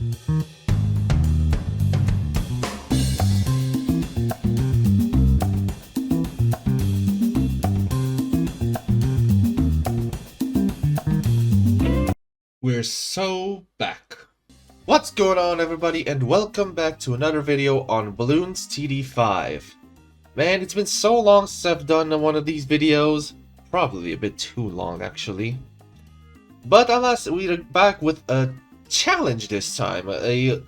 We're so back. What's going on, everybody, and welcome back to another video on Bloons TD 5. Man, it's been so long since I've done one of these videos. Probably a bit too long, actually. But alas, we're back with a challenge this time. A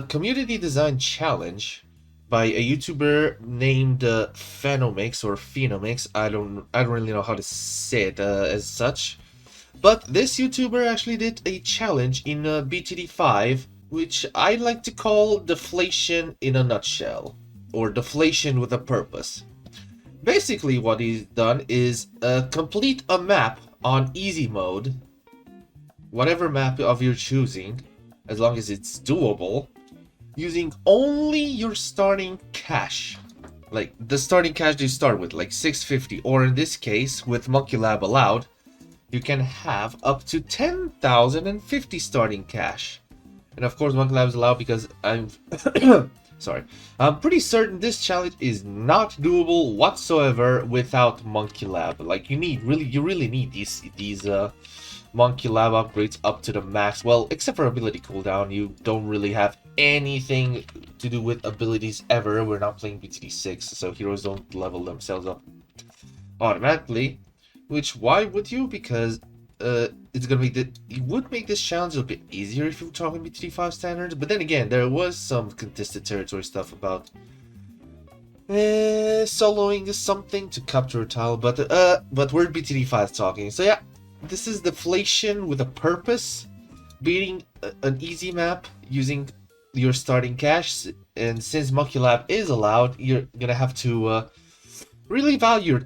community design challenge by a YouTuber named Phenomix or Phenomix. I don't really know how to say it as such. But this YouTuber actually did a challenge in BTD5, which I like to call deflation in a nutshell, or deflation with a purpose. Basically what he's done is complete a map on easy mode, whatever map of your choosing, as long as it's doable, using only your starting cash. Like the starting cash you start with, like 650, or in this case, with Monkey Lab allowed, you can have up to 10,050 starting cash. And of course Monkey Lab is allowed because I'm sorry. I'm pretty certain this challenge is not doable whatsoever without Monkey Lab. Like you really need these Monkey Lab upgrades up to the max. Well, except for ability cooldown, you don't really have anything to do with abilities ever. We're not playing BTD6, so heroes don't level themselves up automatically. Which, why would you? Because it's gonna make it would make this challenge a bit easier if you were talking BTD5 standards. But then again, there was some contested territory stuff about soloing something to capture a tile. But we're BTD5 talking. So yeah, this is deflation with a purpose, beating an easy map using your starting cash. And since Monkey Lab is allowed, you're gonna have to really value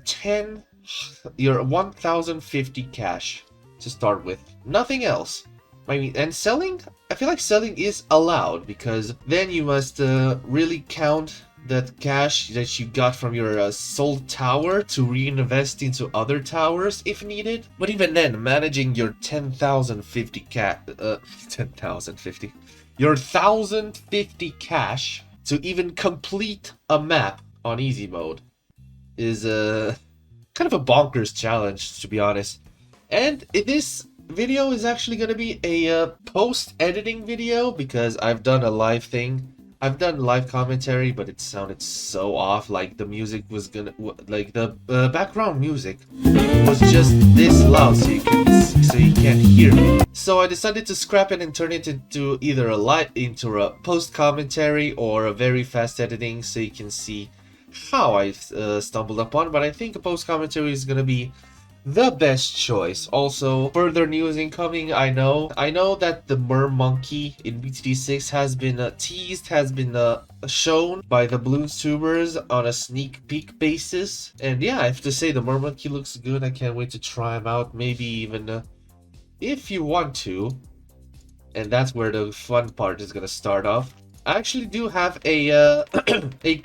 your 1050 cash to start with, nothing else. I mean, and selling, I feel like selling is allowed, because then you must really count that cash that you got from your sold tower to reinvest into other towers if needed. But even then, managing your 10,050 your 1050 cash to even complete a map on easy mode is kind of a bonkers challenge, to be honest. And this video is actually going to be a post-editing video, because I've done a live thing. I've done live commentary, but it sounded so off. Like the music was gonna, like the background music was just this loud, so you can't hear me. So I decided to scrap it and turn it into either a post commentary or a very fast editing, so you can see how I stumbled upon. But I think a post commentary is gonna be the best choice. Also, further news incoming. I know that the Monkey in BTD6 has been teased, has been shown by the Bloons tubers on a sneak peek basis. And yeah, I have to say the Monkey looks good. I can't wait to try him out. Maybe even if you want to. And that's where the fun part is gonna start off. I actually do have a a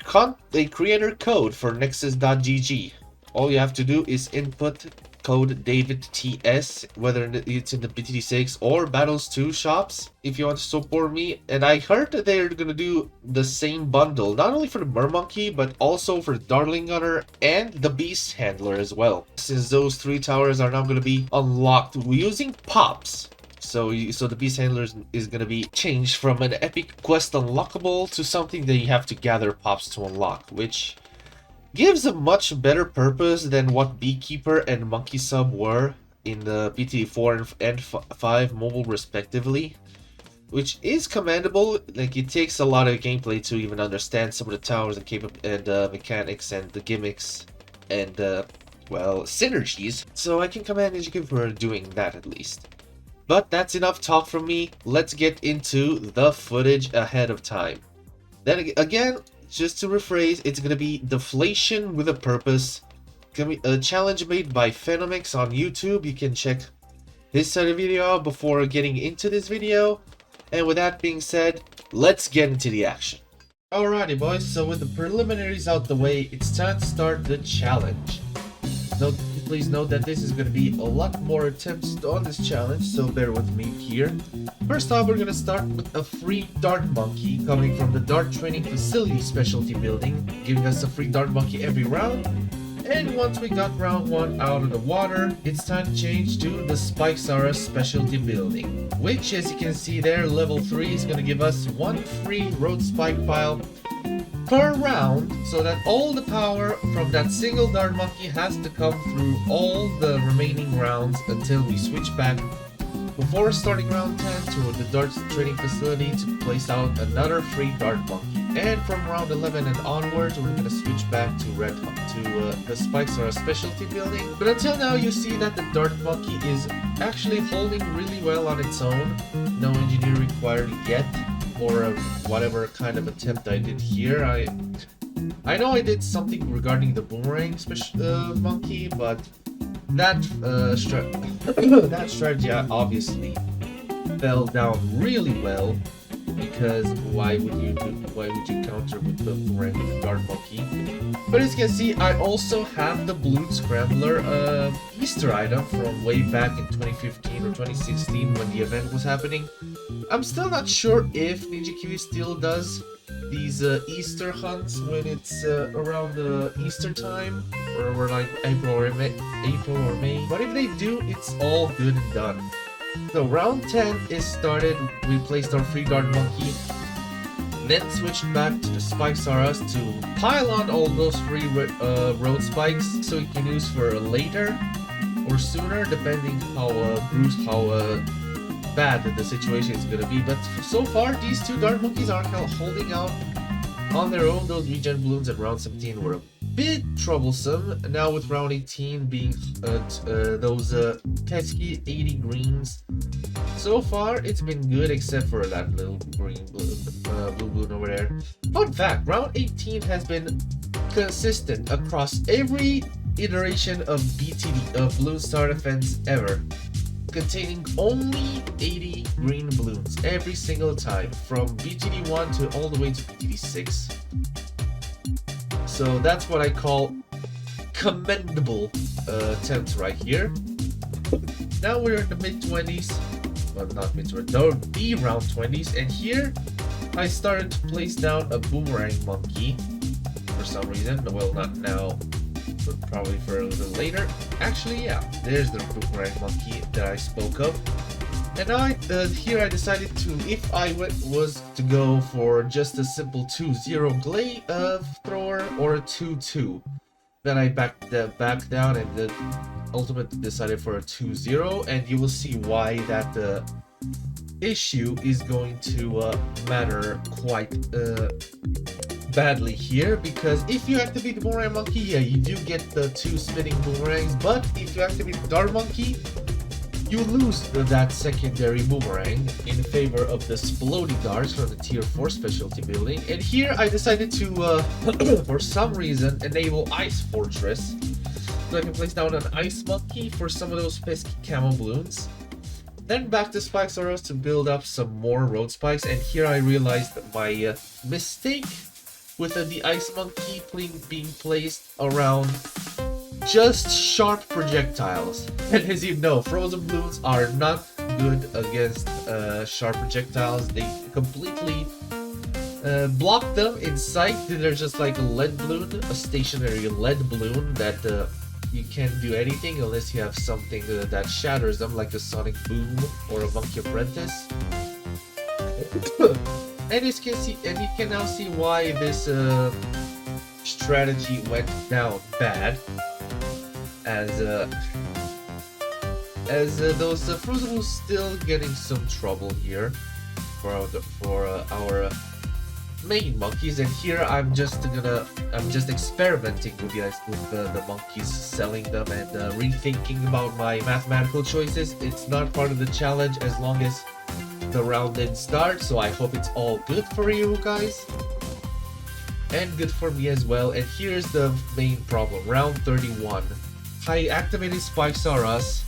creator code for nexus.gg. All you have to do is input code DAVIDTS, whether it's in the BTD6 or Battles 2 shops, if you want to support me. And I heard that they're gonna do the same bundle, not only for the Monkey, but also for the Darling Gunner and the Beast Handler as well, since those three towers are now gonna be unlocked using pops. So the Beast Handler is going to be changed from an epic quest unlockable to something that you have to gather pops to unlock, which gives a much better purpose than what Beekeeper and Monkey Sub were in the BTD4 and 5 mobile respectively, which is commendable. Like, it takes a lot of gameplay to even understand some of the towers and mechanics and the gimmicks and well, synergies. So I can commend you for doing that at least. But that's enough talk from me. Let's get into the footage ahead of time. Then again, just to rephrase, it's gonna be deflation with a purpose. Gonna be a challenge made by Phenomix on YouTube. You can check his side of the video out before getting into this video. And with that being said, let's get into the action. Alrighty boys, so with the preliminaries out the way, it's time to start the challenge. So please note that this is going to be a lot more attempts on this challenge, so bear with me here. First off, we're going to start with a free dart monkey coming from the dart training facility specialty building, giving us a free dart monkey every round. And once we got round 1 out of the water, it's time to change to the Spikesara specialty building, which, as you can see there, level 3 is going to give us 1 free road spike pile per round, so that all the power from that single dart monkey has to come through all the remaining rounds until we switch back before starting round 10 to the dart training facility to place out another free dart monkey. And from round 11 and onwards, we're going to switch back to the Spikesara specialty building. But until now, you see that the dart monkey is actually holding really well on its own. No engineer required yet, or whatever kind of attempt I did here. I know I did something regarding the boomerang monkey, but that that strategy obviously fell down really well, because why would you counter with the boomerang with the dart monkey? But as you can see, I also have the Bloons Scrambler Easter item from way back in 2015 or 2016 when the event was happening. I'm still not sure if Ninja Kiwi still does these Easter hunts when it's around Easter time, or like April or May. But if they do, it's all good and done. So round 10 is started. We placed our free dart monkey, then switched back to the Spikesaras to pile on all those free road spikes, so we can use for later or sooner, depending how bad the situation is gonna be. But so far, these two dart monkeys are holding out on their own. Those regen balloons at round 17 were a bit troublesome. Now with round 18 being those pesky 80 greens, so far it's been good except for that little green blue balloon over there. Fun fact, round 18 has been consistent across every iteration of BTD, of Bloons Star Defense ever, containing only 80 green balloons every single time, from BTD 1 to all the way to BTD 6. So that's what I call commendable attempts right here. Now we're in the mid-20s, well, not mid-20s, the round 20s, and here I started to place down a boomerang monkey for some reason. Well, not now, but probably for a little later. Actually, yeah, there's the boomerang monkey that I spoke of. And now here I decided to, if I was to go for just a simple 2-0 glade thrower or a 2-2, then I backed down and ultimately decided for a 2-0, and you will see why that issue is going to matter quite badly here. Because if you activate the boomerang monkey, yeah, you do get the 2 spinning boomerangs, but if you activate the dart monkey, you lose that secondary boomerang in favor of the Splody darts from the tier 4 specialty building. And here I decided to for some reason enable Ice Fortress, so I can place down an ice monkey for some of those pesky camo balloons. Then back to Spikesaurus to build up some more road spikes, and here I realized that my mistake with the ice monkey being placed around just sharp projectiles. And as you know, frozen balloons are not good against sharp projectiles. They completely block them in sight. They're just like a lead balloon, a stationary lead balloon that you can't do anything unless you have something that shatters them, like a sonic boom or a monkey apprentice. And as you can see, and you can now see why this strategy went down bad, as those Fruitables still getting some trouble here for our main monkeys. And here I'm just experimenting with the monkeys, selling them, and rethinking about my mathematical choices. It's not part of the challenge as long as the round didn't start, so I hope it's all good for you guys and good for me as well. And here's the main problem. Round 31, I activated Spikesaurus,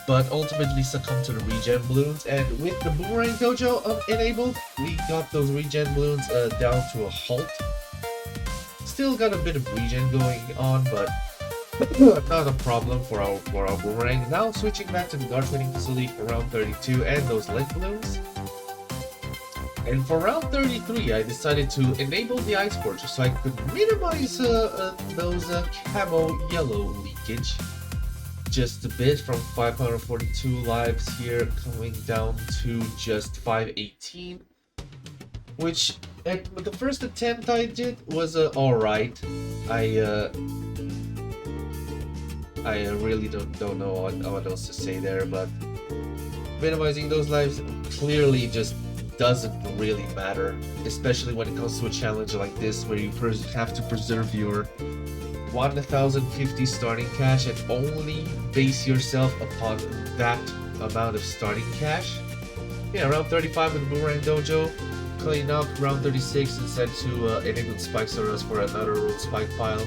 but ultimately succumbed to the regen balloons, and with the boomerang dojo enabled, we got those regen balloons down to a halt. Still got a bit of regen going on, but Not a problem for our boomerang. Now switching back to the guard training facility for round 32 and those lead balloons. And for round 33, I decided to enable the ice fortress so I could minimize those camo yellow leakage just a bit, from 542 lives here coming down to just 518, which with the first attempt I did was alright. I really don't know what else to say there, but minimizing those lives clearly just doesn't really matter, especially when it comes to a challenge like this where you have to preserve your 1050 starting cash and only base yourself upon that amount of starting cash. Yeah, round 35 with the Boomerang Dojo, clean up. Round 36 and set to enable spikes on us for another road spike pile.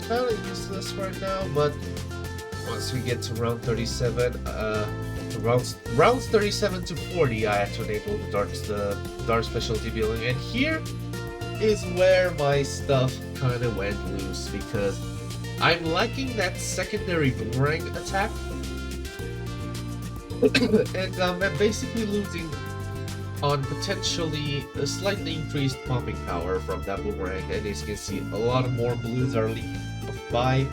Kinda useless right now, but once we get to round 37, rounds 37 to 40, I had to enable the Dark Specialty Building, and here is where my stuff kind of went loose, because I'm lacking that secondary boomerang attack, and I'm basically losing on potentially a slightly increased pumping power from that boomerang. And as you can see, a lot more balloons are leaking by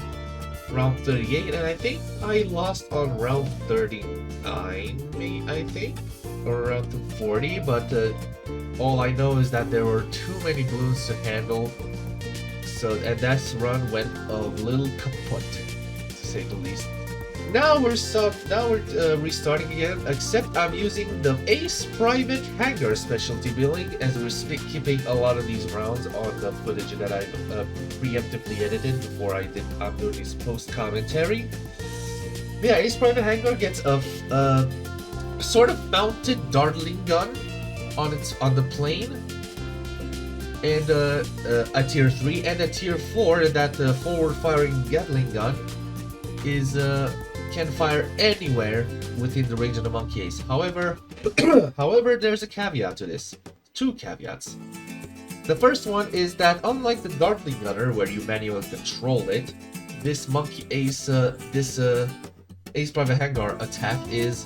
round 38, and I think I lost on round 39, maybe, I think, or around 40, but all I know is that there were too many balloons to handle, and that run went a little kaput, to say the least. Now we're restarting again, except I'm using the Ace Private Hangar Specialty Building, as we're keeping a lot of these rounds on the footage that I preemptively edited before I'm doing this post-commentary. Yeah, Ace Private Hangar gets a sort of mounted dartling gun on the plane, and a tier 3 and a tier 4 that forward-firing Gatling gun is can fire anywhere within the range of the Monkey Ace. However, there's a caveat to this. Two caveats. The first one is that unlike the Dartling Gunner, where you manually control it, this Monkey Ace, Ace Private Hangar attack is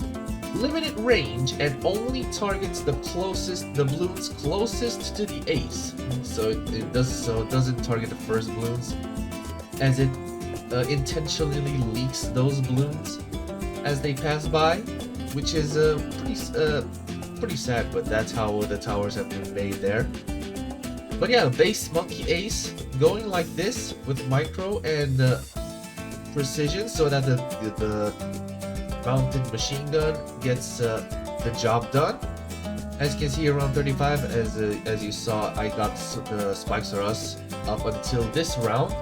limited range and only targets the balloons closest to the ace. So it doesn't target the first balloons, as it intentionally leaks those balloons as they pass by, which is pretty sad, but that's how the towers have been made there. But yeah, base Monkey Ace going like this with micro and precision, so that the mounted machine gun gets the job done. As you can see, around 35, as you saw, I got the Spikes R Us up until this round,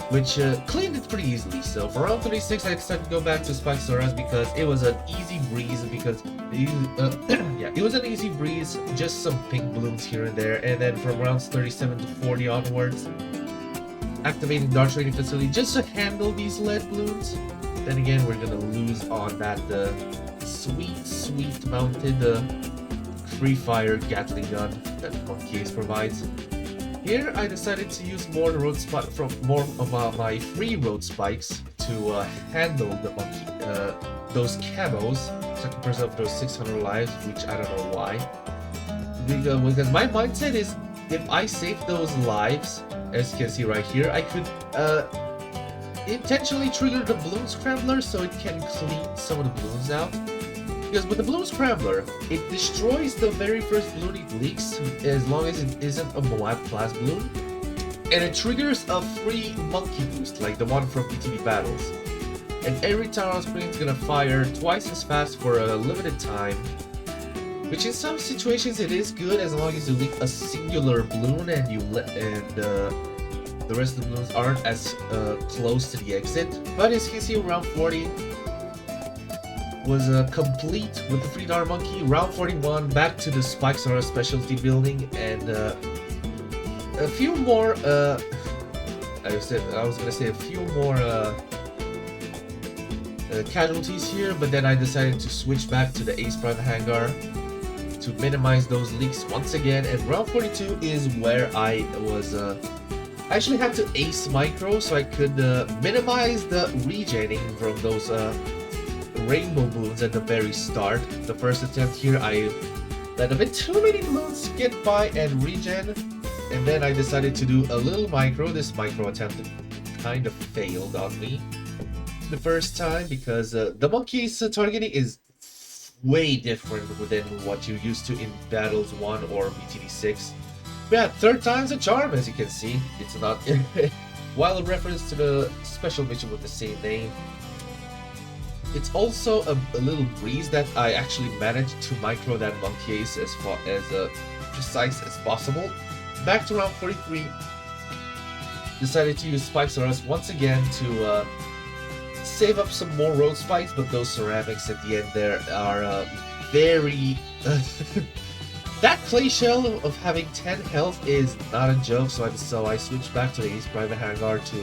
which cleaned it pretty easily. So for round 36, I decided to go back to Spikes R Us because it was an easy breeze. Yeah, it was an easy breeze, just some pink balloons here and there. And then from rounds 37 to 40 onwards, activating Dark Training Facility just to handle these lead balloons. Then again, we're gonna lose on that sweet mounted free fire Gatling gun that Monkey Ace provides. Here, I decided to use more of my free road spikes to handle the those camos, so I can preserve those 600 lives, which I don't know why. Because my mindset is, if I save those lives, as you can see right here, I could intentionally trigger the Bloon Scrambler so it can clean some of the balloons out. Because with the Bloon Scrambler, it destroys the very first balloon it leaks, as long as it isn't a Moab class balloon, and it triggers a free monkey boost like the one from PTV Battles. And every tower on screen is gonna fire twice as fast for a limited time, which in some situations it is good as long as you leak a singular balloon and the rest of the balloons aren't as close to the exit. But as you can see, round 40 was complete with the free Dart Monkey. Round 41, back to the Spikes R Us Specialty Building, and a few more. I was gonna say a few more casualties here, but then I decided to switch back to the Ace Private Hangar to minimize those leaks once again. And round 42 is where I was I actually had to ace micro so I could minimize the regenning from those rainbow balloons at the very start. The first attempt here, I let a bit too many balloons get by and regen, and then I decided to do a little micro. This micro attempt kind of failed on me the first time because the monkey's targeting is way different than what you're used to in Battles 1 or BTD6. Yeah, third time's a charm, as you can see. It's not while a reference to the special mission with the same name. It's also a little breeze that I actually managed to micro that monkey ace as far as precise as possible. Back to round 43, decided to use Spikes on us once again to save up some more road spikes, but those ceramics at the end there are very... That clay shell of having 10 health is not a joke, so I switched back to the Ace Private Hangar to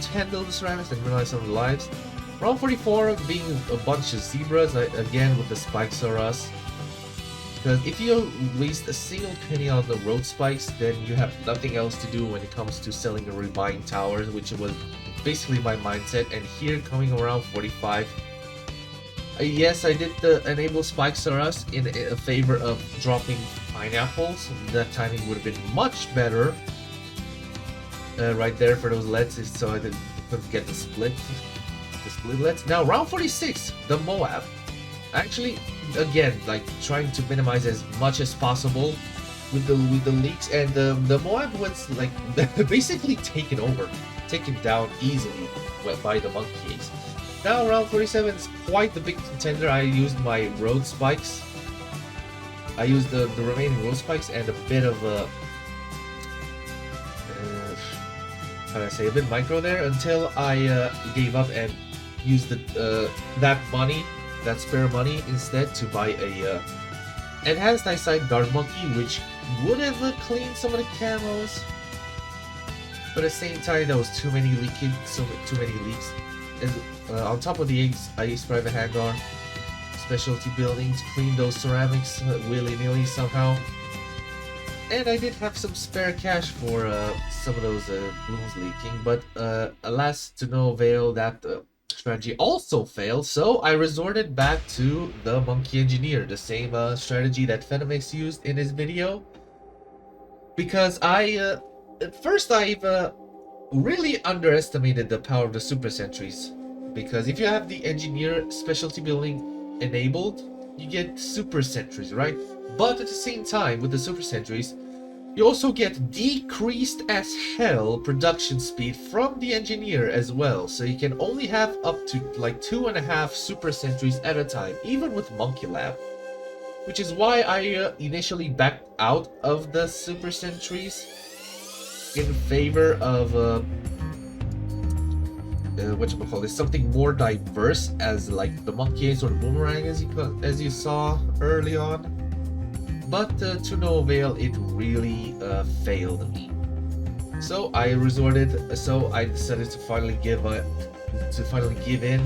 handle the ceramics and realize some of the lives. Round 44 being a bunch of zebras, again with the Spikes are us. Because if you waste a single penny on the road spikes, then you have nothing else to do when it comes to selling or rebuying towers, which was basically my mindset. And here, coming around 45, yes, I did enable Spikes are us in a favor of dropping pineapples. That timing would have been much better right there for those lets, so I couldn't get the split lets. Now, round 46, the Moab. Actually, again, like trying to minimize as much as possible with the leaks, and the Moab was like basically taken down easily by the monkey ace. Now round 47 is quite the big contender. I used my road spikes. I used the remaining road spikes and a bit of how do I say, a bit micro there until I gave up and used that spare money instead to buy a enhanced eyesight dart monkey, which would have cleaned some of the camos, but at the same time there was too many leaks. And on top of the Ace Private Hangar specialty buildings, clean those ceramics willy-nilly somehow. And I did have some spare cash for some of those balloons leaking, but alas, to no avail. That strategy also failed, so I resorted back to the Monkey Engineer, the same strategy that Phenomix used in his video. Because at first I've really underestimated the power of the Super Sentries. Because if you have the Engineer specialty building enabled, you get Super Sentries, right? But at the same time, with the Super Sentries, you also get decreased as hell production speed from the Engineer as well, so you can only have up to like 2.5 Super Sentries at a time, even with Monkey Lab. Which is why I initially backed out of the Super Sentries in favor of whatchamacallit, something more diverse, as like the Monkey Ace or the Boomerang as you saw early on. But to no avail, it really failed me. So I decided to finally give in,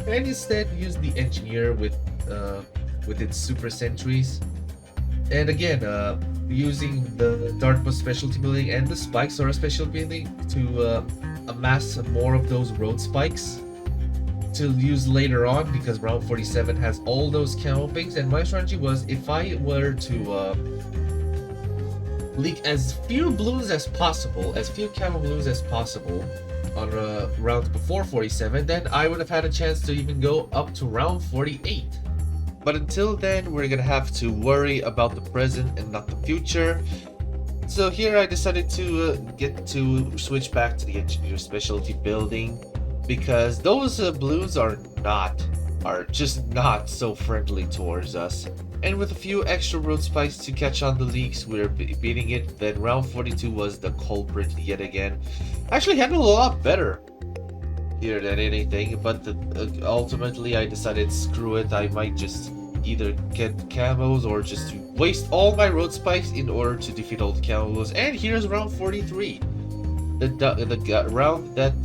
and instead use the Engineer with its Super Sentries, and again using the Dartmouth specialty building and the Spikes are a specialty building to amass more of those road spikes to use later on, because round 47 has all those camo pings. And my strategy was, if I were to leak as few balloons as possible, as few camo balloons as possible on rounds before 47, then I would have had a chance to even go up to round 48. But until then, we're gonna have to worry about the present and not the future. So here I decided to switch back to the Engineer specialty building, because those balloons are just not so friendly towards us. And with a few extra road spikes to catch on the leaks, we're beating it. Then round 42 was the culprit yet again. Actually handled a lot better here than anything, but ultimately I decided, screw it, I might just either get camos or just waste all my road spikes in order to defeat all the camos. And here's round 43, the round that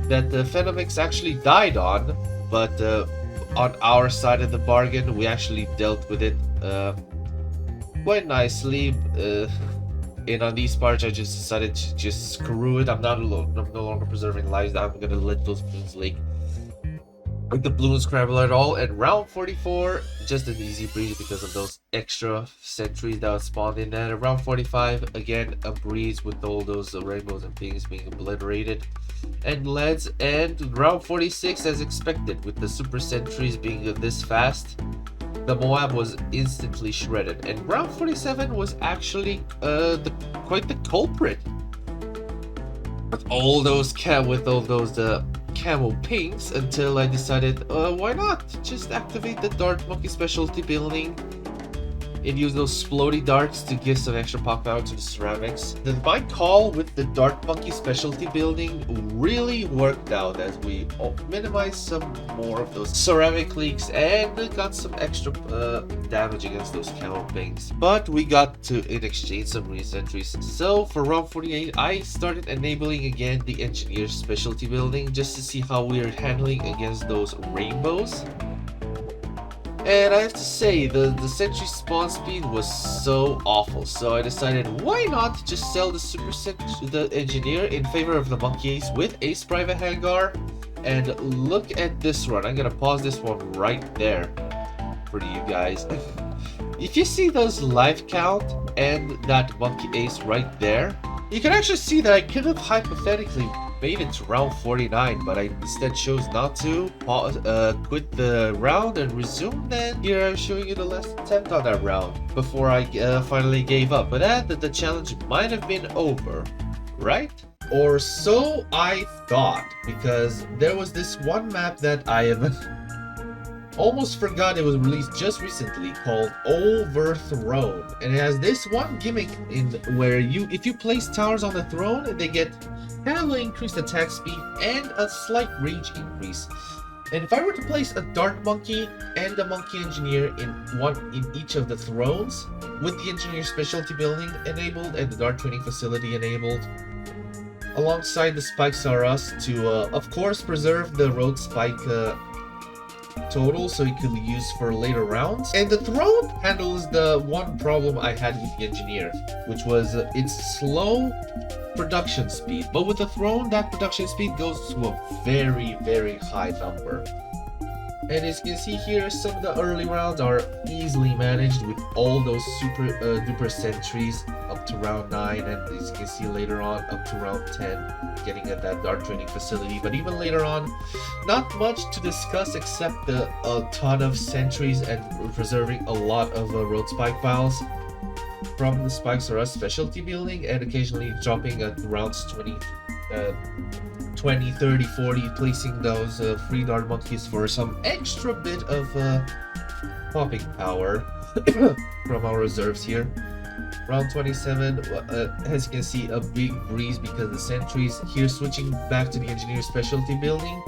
that the Phenomix actually died on, but on our side of the bargain, we actually dealt with it quite nicely. And on these parts, I just decided to just screw it. I'm no longer preserving lives. I'm gonna let those balloons leak. With the balloon scramble at all. And round 44, just an easy breeze because of those extra sentries that spawned in there. Round 45, again a breeze with all those rainbows and things being obliterated and leads. And round 46, as expected, with the super sentries being this fast, the Moab was instantly shredded. And round 47 was actually quite the culprit. With all those camo pinks, until I decided, why not just activate the Dart Monkey specialty building and use those splody darts to give some extra pop power to the ceramics. My call with the Dart Monkey specialty building really worked out, as we minimized some more of those ceramic leaks and got some extra damage against those camo pinks. But we got to, in exchange, some re-sentries. So for round 48, I started enabling again the engineer specialty building just to see how we are handling against those rainbows. And I have to say, the sentry spawn speed was so awful, so I decided, why not just sell the engineer in favor of the monkey ace with ace private hangar. And look at this run. I'm gonna pause this one right there for you guys. If you see those life count and that monkey ace right there, you can actually see that I could have hypothetically made it to round 49, but I instead chose not to. Quit the round and resume. And here I'm showing you the last attempt on that round before I finally gave up. But the challenge might have been over, right? Or so I thought, because there was this one map that I have almost forgot it was released just recently, called Overthrown, and it has this one gimmick in where if you place towers on the throne, they get heavily increased attack speed and a slight range increase. And if I were to place a Dart Monkey and a Monkey Engineer in each of the thrones, with the Engineer Specialty Building enabled and the Dart Training Facility enabled, alongside the Spikes R Us to, of course, preserve the Road Spike total so you could use for later rounds. And the throne handles the one problem I had with the engineer, which was its slow production speed. But with the throne, that production speed goes to a very, very high number. And as you can see here, some of the early rounds are easily managed with all those super duper sentries up to round 9, and as you can see later on up to round 10, getting at that Dart Training Facility. But even later on, not much to discuss except a ton of sentries and preserving a lot of road spike files from the Spikes R Us specialty building, and occasionally dropping at rounds 20, 30, 40, placing those free Dart Monkeys for some extra bit of popping power from our reserves here. Round 27, as you can see, a big breeze because the sentries here switching back to the engineer specialty building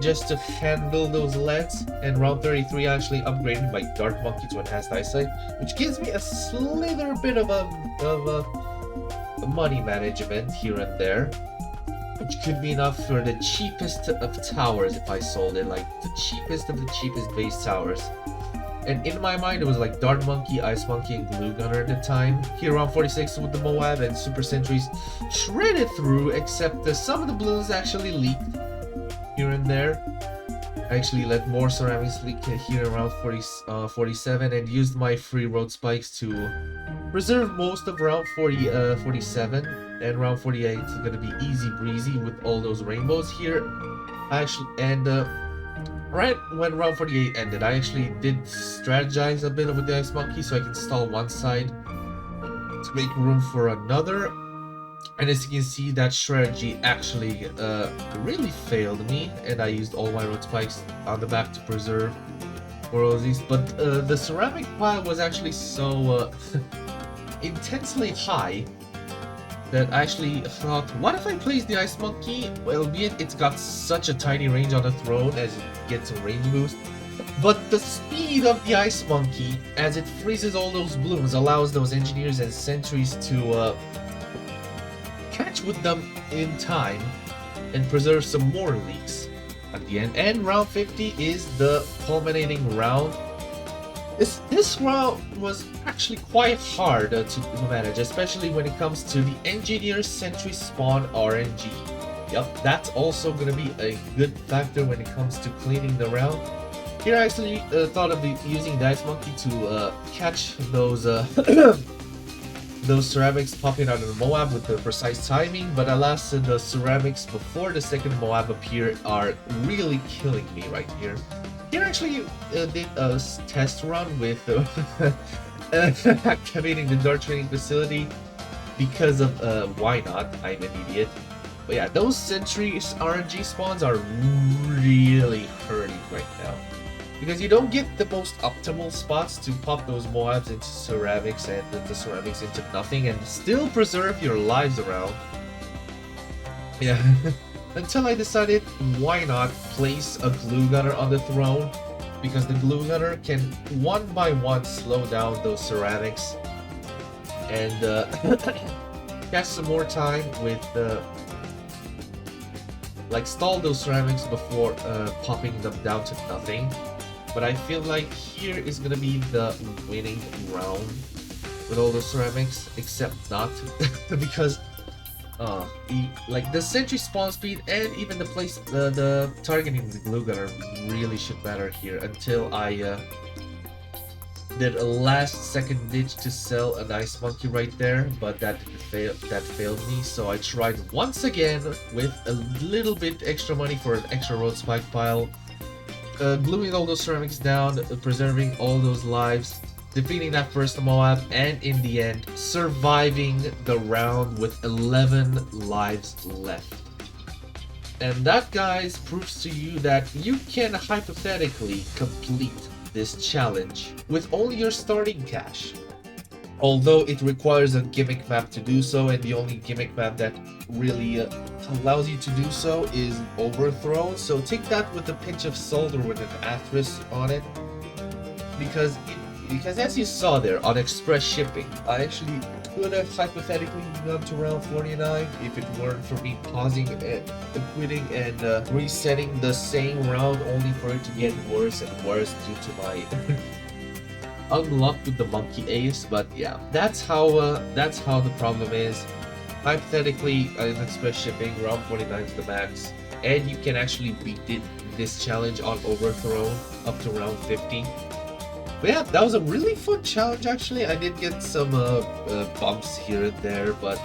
just to handle those leads. And round 33, I actually upgraded my Dart Monkey to enhanced eyesight, which gives me a slither bit of a money management here and there, which could be enough for the cheapest of towers if I sold it, like the cheapest of the cheapest base towers. And in my mind, it was like Dart Monkey, Ice Monkey, and Glue Gunner at the time. Here around 46 with the Moab and Super Sentries shredded through, except some of the balloons actually leaked here and there. I actually let more ceramics leak here around 47 and used my free road spikes to reserve most of round 47. And round 48 is going to be easy breezy with all those rainbows here. Right when round 48 ended, I actually did strategize a bit with the Ice Monkey so I can stall one side to make room for another. And as you can see, that strategy actually really failed me, and I used all my road spikes on the back to preserve Rosies. But the ceramic pile was actually so intensely high that I actually thought, what if I place the Ice Monkey? Well, it's got such a tiny range on the throne as it gets a range boost, but the speed of the Ice Monkey as it freezes all those blooms allows those engineers and sentries to catch with them in time and preserve some more leaks at the end. And round 50 is the culminating round This round was actually quite hard to manage, especially when it comes to the Engineer Sentry Spawn RNG. Yep, that's also gonna be a good factor when it comes to cleaning the round. Here I actually thought of using Dice Monkey to catch those those ceramics popping out of the Moab with the precise timing, but alas, the ceramics before the second Moab appear are really killing me right here. Here actually did a test run with activating the Dart Training Facility because of why not? I'm an idiot. But yeah, those Sentry RNG spawns are really hurting right now, because you don't get the most optimal spots to pop those Moabs into ceramics and the ceramics into nothing and still preserve your lives around. Yeah, until I decided why not place a glue gunner on the throne, because the glue gunner can one by one slow down those ceramics and catch some more time with like stall those ceramics before popping them down to nothing. But I feel like here is gonna be the winning round with all those ceramics, except not because like the sentry spawn speed and even the place the targeting the glue gunner really should matter here, until I did a last second ditch to sell a nice monkey right there, but that failed me. So I tried once again with a little bit extra money for an extra road spike pile, gluing all those ceramics down, preserving all those lives, defeating that first Moab, and in the end surviving the round with 11 lives left. And that, guys, proves to you that you can hypothetically complete this challenge with only your starting cash. Although it requires a gimmick map to do so, and the only gimmick map that really allows you to do so is Overthrow. So take that with a pinch of salt or with an asterisk on it, because as you saw there on express shipping, I actually could have hypothetically gone to round 49 if it weren't for me pausing and quitting and resetting the same round, only for it to get worse and worse due to my unluck with the monkey ace. But yeah, that's how the problem is. Hypothetically, in express shipping, round 49 is the max, and you can actually beat this challenge on Overthrow up to round 50. But yeah, that was a really fun challenge actually. I did get some bumps here and there, but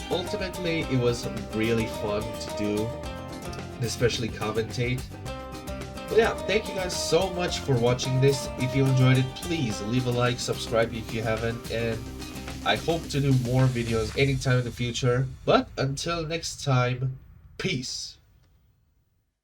ultimately it was really fun to do, especially commentate. But yeah, thank you guys so much for watching this. If you enjoyed it, please leave a like, subscribe if you haven't, and I hope to do more videos anytime in the future. But until next time, peace.